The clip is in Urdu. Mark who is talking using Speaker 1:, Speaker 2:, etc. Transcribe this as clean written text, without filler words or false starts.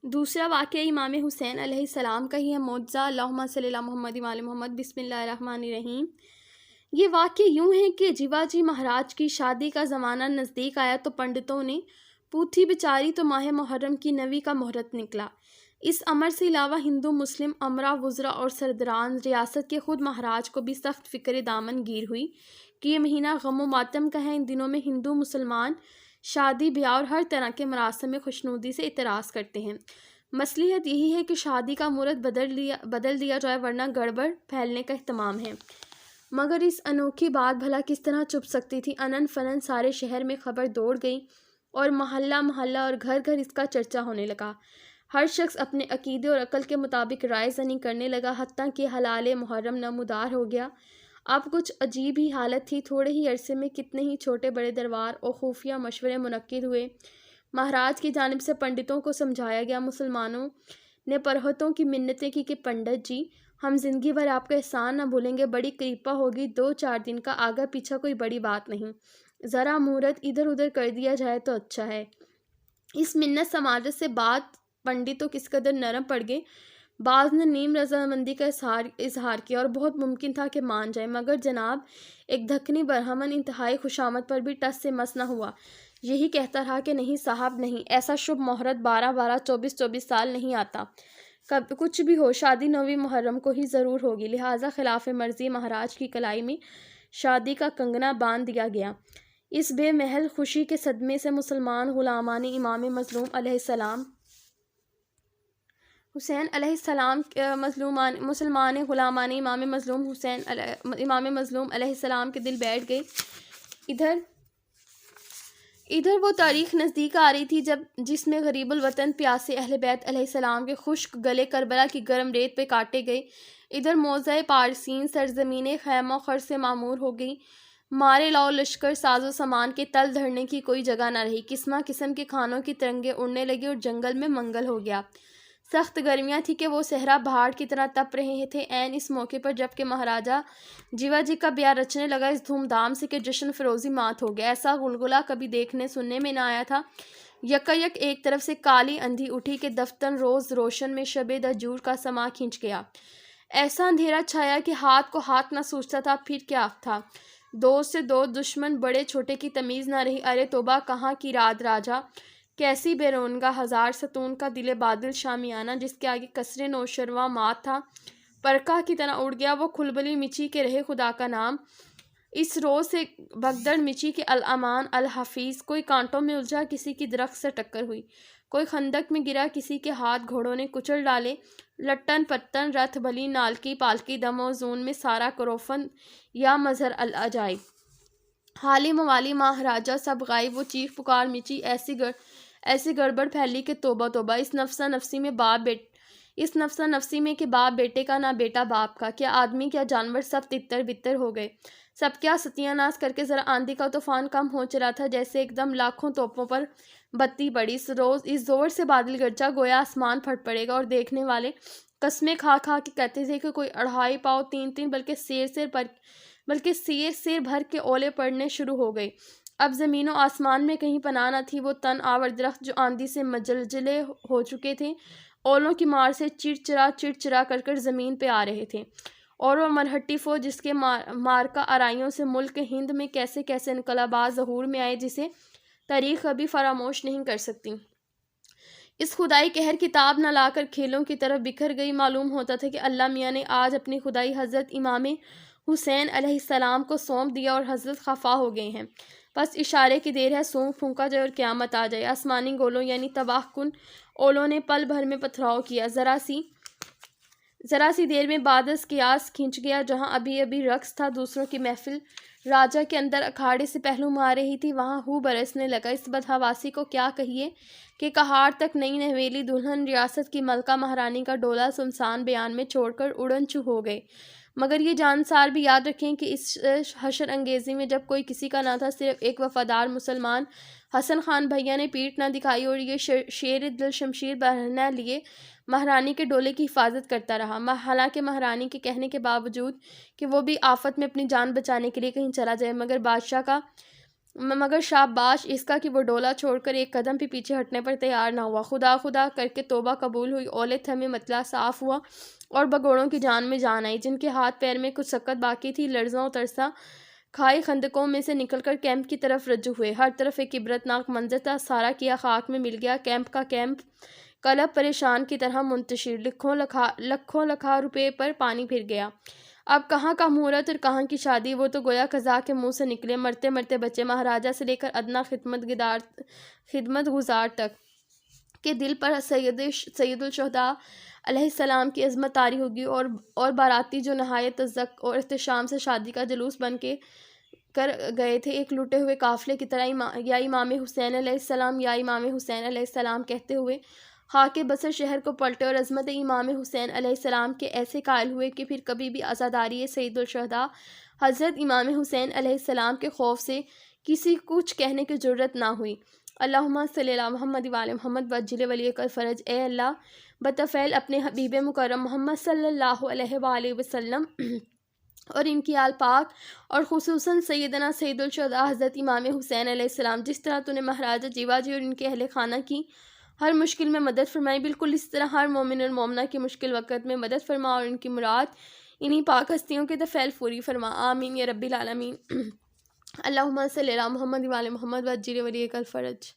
Speaker 1: دوسرا واقعہ امام حسین علیہ السلام کا ہی ہے معجزہ۔ اللہم صلی اللہ محمد وعلی محمد، بسم اللہ الرحمن الرحیم۔ یہ واقعہ یوں ہے کہ جیواجی مہاراج کی شادی کا زمانہ نزدیک آیا تو پنڈتوں نے پوتھی بچاری تو ماہ محرم کی 9 کا مہورت نکلا۔ اس امر سے علاوہ ہندو مسلم امرا وزراء اور سرداران ریاست کے خود مہاراج کو بھی سخت فکر دامن گیر ہوئی کہ یہ مہینہ غم و ماتم کا ہے۔ ان دنوں میں ہندو مسلمان شادی بیاہ اور ہر طرح کے مراسم میں خوشنودی سے اعتراض کرتے ہیں۔ مصلحت یہی ہے کہ شادی کا مہورت بدل دیا جائے ورنہ گڑبڑ پھیلنے کا احتمام ہے۔ مگر اس انوکھی بات بھلا کس طرح چھپ سکتی تھی؟ انن فنن سارے شہر میں خبر دوڑ گئی اور محلہ محلہ اور گھر گھر اس کا چرچا ہونے لگا۔ ہر شخص اپنے عقیدے اور عقل کے مطابق رائے زنی کرنے لگا، حتیٰ کہ ہلال محرم نمودار ہو گیا۔ اب کچھ عجیب ہی حالت تھی۔ تھوڑے ہی عرصے میں کتنے ہی چھوٹے بڑے دربار اور خفیہ مشورے منعقد ہوئے۔ مہاراج کی جانب سے پنڈتوں کو سمجھایا گیا۔ مسلمانوں نے پرہتوں کی منتیں کی کہ پنڈت جی، ہم زندگی بھر آپ کا احسان نہ بھولیں گے، بڑی کرپا ہوگی، 2-4 دن کا آگا پیچھا کوئی بڑی بات نہیں، ذرا مہورت ادھر ادھر کر دیا جائے تو اچھا ہے۔ اس منت سماجت سے بات پنڈتوں کس قدر نرم پڑ گئے۔ بعض نے نیم رضامندی کا اظہار کیا اور بہت ممکن تھا کہ مان جائے، مگر جناب ایک دکنی برہمن انتہائی خوشامد پر بھی ٹس سے مس نہ ہوا۔ یہی کہتا رہا کہ نہیں صاحب نہیں، ایسا شبھ مہورت 12 24 سال نہیں آتا، کچھ بھی ہو شادی 9 محرم کو ہی ضرور ہوگی، لہٰذا خلاف مرضی مہاراج کی کلائی میں شادی کا کنگنا باندھ دیا گیا۔ اس بے محل خوشی کے صدمے سے مسلمان غلامان امام مظلوم علیہ السلام حسین علیہ السلام مسلمان غلامان امام مظلوم علیہ السلام کے دل بیٹھ گئے۔ ادھر وہ تاریخ نزدیک آ رہی تھی جس میں غریب الوطن پیاسے اہل بیت علیہ السلام کے خشک گلے کربلا کی گرم ریت پہ کاٹے گئے۔ ادھر موضع پارسین سرزمین خیمہ خر سے معمور ہو گئی۔ مارے لاؤ لشکر ساز و سامان کے تل دھرنے کی کوئی جگہ نہ رہی۔ قسم قسم کے کھانوں کی ترنگیں اڑنے لگی اور جنگل میں منگل ہو گیا۔ سخت گرمیاں تھی کہ وہ صحرا پہاڑ کی طرح تپ رہے تھے۔ عین اس موقع پر جب کہ مہاراجہ جیواجی کا بیاہ رچنے لگا، اس دھوم دھام سے کہ جشن فروزی مات ہو گیا۔ ایسا غلغلہ کبھی دیکھنے سننے میں نہ آیا تھا۔ یکایک ایک طرف سے کالی اندھی اٹھی کہ دفتن روز روشن میں شب دجور کا سما کھنچ گیا۔ ایسا اندھیرا چھایا کہ ہاتھ کو ہاتھ نہ سوچتا تھا پھر کیا تھا۔ دوست سے دوست، دشمن بڑے چھوٹے کی تمیز نہ رہی۔ ارے توبہ، کہاں کی رات راجا، کیسی بے رونقہ ہزار ستون کا دل بادل شامیانہ جس کے آگے قصر نوشرواں مات تھا، پرکا کی طرح اڑ گیا۔ وہ کھلبلی مچی کہ رہے خدا کا نام، اس روز سے بگدڑ مچی کہ الامان الحفیظ۔ کوئی کانٹوں میں الجھا، کسی کی درخت سے ٹکر ہوئی، کوئی خندق میں گرا، کسی کے ہاتھ گھوڑوں نے کچل ڈالے۔ لٹن پتن رتھ بلی نالکی پالکی دم و زون میں سارا کروفن یا مظہر العجائب۔ حالی موالی مہاراجہ سب غائب۔ وہ چیخ پکار مچی، ایسی گڑبڑ پھیلی کہ توبہ توبہ۔ اس نفسا نفسی میں کہ باپ بیٹے کا نہ بیٹا باپ کا، کیا آدمی کیا جانور سب تتر بتر ہو گئے۔ سب کیا ستیہ ناش کر کے ذرا آندھی کا طوفان کم ہو چلا تھا، جیسے ایک دم لاکھوں توپوں پر بتی پڑی۔ اس زور سے بادل گرجا گویا آسمان پھٹ پڑے گا، اور دیکھنے والے قسمیں کھا کھا کے کہتے تھے کہ کوئی 2.5 پاؤ 3 بلکہ سیر بھر کے اولے پڑنے شروع ہو گئے۔ اب زمین و آسمان میں کہیں پناہ نہ تھی۔ وہ تن آور درخت جو آندھی سے مجلجلے ہو چکے تھے، اولوں کی مار سے چڑچڑا کر زمین پہ آ رہے تھے۔ اور وہ مرہٹی فوج جس کے مارکہ آرائیوں سے ملک ہند میں کیسے کیسے انقلابات ظہور میں آئے جسے تاریخ کبھی فراموش نہیں کر سکتی، اس خدائی قہر کتاب نہ لا کر کھیلوں کی طرف بکھر گئی۔ معلوم ہوتا تھا کہ اللہ میاں نے آج اپنی خدائی حضرت امام حسین علیہ السلام کو سونپ دیا اور حضرت خفا ہو گئے ہیں۔ بس اشارے کی دیر ہے، سونپ پھونکا جائے اور قیامت آ جائے۔ آسمانی گولوں یعنی تباہ کن اولوں نے پل بھر میں پتھراؤ کیا۔ ذرا سی دیر میں بادس قیاس کھنچ گیا۔ جہاں ابھی ابھی رقص تھا، دوسروں کی محفل راجہ کے اندر اکھاڑے سے پہلو مار رہی تھی، وہاں ہو برسنے لگا۔ اس بدحواسی کو کیا کہیے کہ کہاڑ تک نئی نویلی دلہن ریاست کی ملکہ مہارانی کا ڈولہ سنسان بیان میں چھوڑ کر اڑن چو ہو گئے۔ مگر یہ جانسار بھی یاد رکھیں کہ اس حشر انگیزی میں جب کوئی کسی کا نہ تھا، صرف ایک وفادار مسلمان حسن خان بھیا نے پیٹھ نہ دکھائی اور یہ شیر دل شمشیر بہرنہ لیے مہارانی کے ڈولے کی حفاظت کرتا رہا۔ حالانکہ مہارانی کے کہنے کے باوجود کہ وہ بھی آفت میں اپنی جان بچانے کے لیے کہیں چلا جائے، مگر بادشاہ کا مگر شاباش اس کا کہ وہ ڈولا چھوڑ کر ایک قدم بھی پیچھے ہٹنے پر تیار نہ ہوا۔ خدا خدا کر کے توبہ قبول ہوئی، اولے تھمے، مطلع صاف ہوا اور بگوڑوں کی جان میں جان آئی، جن کے ہاتھ پیر میں کچھ سکت باقی تھی، لرزاں و ترساں کھائے خندقوں میں سے نکل کر کیمپ کی طرف رجوع ہوئے۔ ہر طرف ایک عبرتناک منظر تھا، سارا کیا خاک میں مل گیا، کیمپ کا کیمپ قلب پریشان کی طرح منتشر، لکھوں لکھا روپے پر پانی پھر گیا۔ اب کہاں کا مہورت اور کہاں کی شادی، وہ تو گویا قضا کے منہ سے نکلے، مرتے مرتے بچے، مہاراجہ سے لے کر ادنا خدمت گزار تک کے دل پر سید الشہداء علیہ السلام کی عظمت طاری ہوگی، اور باراتی جو نہایت تذک اور احتشام سے شادی کا جلوس بن کے کر گئے تھے، ایک لٹے ہوئے قافلے کی طرح یا امام حسین علیہ السلام یا امام حسین علیہ السلام کہتے ہوئے خاک بصر شہر کو پلٹے، اور عظمت امام حسین علیہ السلام کے ایسے قائل ہوئے کہ پھر کبھی بھی عزاداری سید الشہداء حضرت امام حسین علیہ السلام کے خوف سے کسی کچھ کہنے کی جرت نہ ہوئی۔ اللہم صلی علی محمد وعلی محمد وعجل ولیک الفرج۔ اے اللہ بطفیل اپنے حبیب مکرم محمد صلی اللہ علیہ وآلہ وسلم اور ان کی آل پاک، اور خصوصاً سیدنا سید الشہداء حضرت امام حسین علیہ السلام، جس طرح تو نے مہاراجہ جیواجی اور ان کے اہل خانہ کی ہر مشکل میں مدد فرمائی، بالکل اس طرح ہر مومن اور مومنہ کی مشکل وقت میں مدد فرما، اور ان کی مراد انہی پاک ہستیوں کے طفیل پوری فرما، آمین یا رب العالمین۔ اللہم صلی علی محمد وعلی محمد وعجل ولیک الفرج۔